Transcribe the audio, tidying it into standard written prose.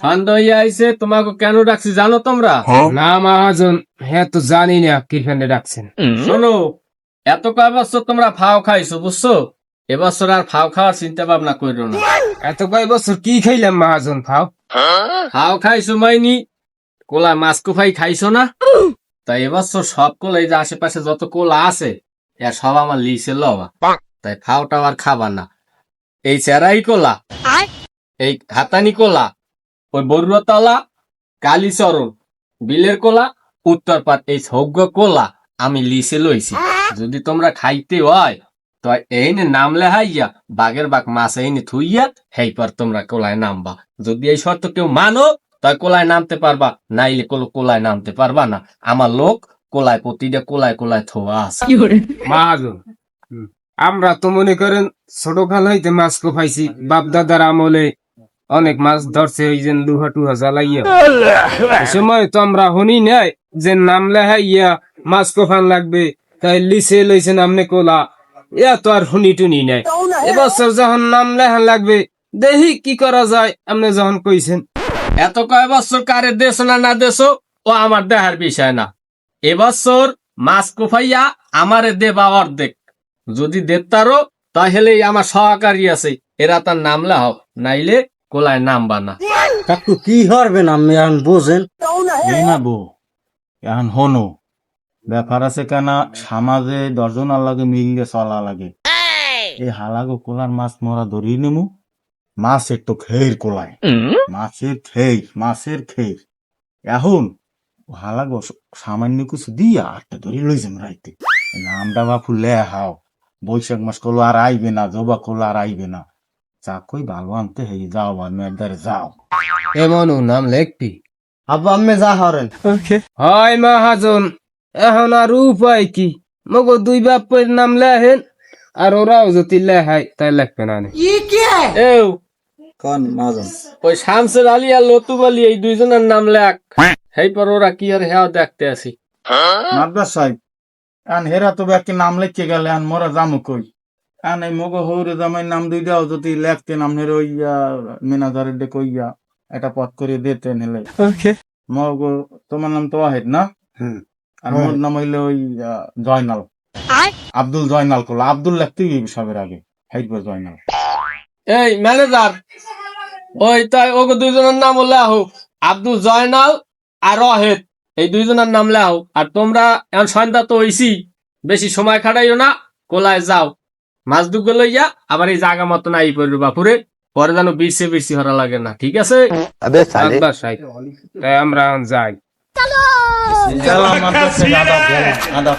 সন্দেহ আইছে, তোমাকে কেন ডাকছি জানো তোমরা? না মহাজন, হ্যাঁ তো জানি না কিখানে ডাকছেন। শোনো, এত কয় বছর তোমরা ফাও খাইছো বুঝছো, এবছর আর ফাও খাওয়ার চিন্তা ভাবনা করো না। এত কয় বছর কি খাইলাম মহাজন? খাও ফাও খাইছো মাইনি, কোলা মাছ কুফাই খাইছো না? তাই এবছর সব কোলা, এই যে আশেপাশে যত কোলা আছে এর সব আমার লিসে লওয়া, তাই ফাওটাও আর খাবা না। এই চেরাই কোলা, এই হাতানি কোলা, ওই বরুয়াতলা, কালীচরণ, বিলের কোলা, উত্তরপাত, এই সৌগ্য কোলা আমি লিসে লইছি। যদি তোমরা খাইতে হয় তো এইনে নাম লেহাইয়া বাঘের বাঘ মাছ এইনে থুইয়া হেই পর তোমরা কোলায় নামবা। যদি এই শর্ত কেউ মানো তাই কোলায় নামতে পারবা, নাইলে কোলায় নামতে পারবা না। আমার লোক কোলায় প্রতিটা কোলায় কোলায় থোয়া আছে। মহাজন, আমরা তো মনে করেন ছোটকাল হইতে মাছ কোপাইছি, বাপ দাদার আমলে অনেক মাছ ধরছে, ওই যে লুহা টুহা জ্বালাইয়া। এই সময় তো আমরা শুনি নাই যে নাম লেহাইয়া মাছ কোফান লাগবে, তাই লিসে লইছেন আমনে কোলা, ইয়া তো আর শুনি টুনি নাই। এবছর যখন নাম লেহান লাগবে দেখি কি করা যায়, আপনি যখন কইছেন। এত কয় বছর কারে দেশ না দেশো ও আমার দেহার বিষয় না। এবছর মাছ কোফাইয়া আমারে দেবা অর্ধেক, যদি দেতারো তাহলে আমার সহকারী আছে, এরা তার নাম লেহাও, নাইলে কোলায় নামবা না। কাকু কি হরবেন আপনি এখন বোঝেন? এই না বউ, এখন হনো ব্যাপার আছে কেনা, সমাজে 10 জন লাগে মিললে চলা লাগে। এই হালাগো কোলার মাছ মরা ধরি নেমু, মাছের তো খের কোলায়, মাছের খের। এখন হালাগো সামান্য কিছু দিয়া আটটা ধরি লই যাম রাইতে। নামটা বাপু লে হাও, বৈশাখ মাস কলো আর আইবে না, জবা কলো আর আইবে না। চা কই ভালো আনতে হেই যাও, আর মেয়ের যাও। এমনও নাম লেখবি? আব্বা আমি যা হরেন। হয় মহাজন, এখন আর উপায় কি? মগো দুই বাপের নাম লেহেন, আর ওরাও যদি লেহায় তাই লেখবে না। এও কোন মাজন? ওই শামসের আলী আর লতুব আলী এই দুইজনের নাম লেখ, হেই পর ওরা কি আর হ্যাঁ দেখতে আসি। মাদ্রাস সাহেব, আন হেরা তো ব্যাকে নাম লিখে গেলে আন মোরা জামু কই? আন এই মগো হৌরে জামাই নাম দুইটাও যদি লেখতে নাম হের ওইয়া মেনাজারের ডে কইয়া এটা পথ করে দিতে নিলে। মগো তোমার নাম তো ওয়াহিদ না? আর মোর নাম হইলে ওই জয়নাল, আব্দুল জয়নাল করলো। আব্দুল লেখতেই সবের আগে, হাইটবার জয়নাল। এই ম্যানেজার, ওই তাই ওকে দুইজনের নাম লেখো, আব্দুল জয়নাল আর রহেদ, এই দুইজনের নাম লেখো। আর তোমরা এখন সন্ধ্যা তো হইছি, বেশি সময় খাটাইও না, কোলায় যাও মাছ দুগ্গ লইয়া, আবার এই জায়গা মতো নাই পড়বে বাপুরে, পরে যেন বিরসি হরা লাগে না, ঠিক আছে? আকবর সাহেব, তাই আমরা এখন যাই। মাদ্রাসা আদাব।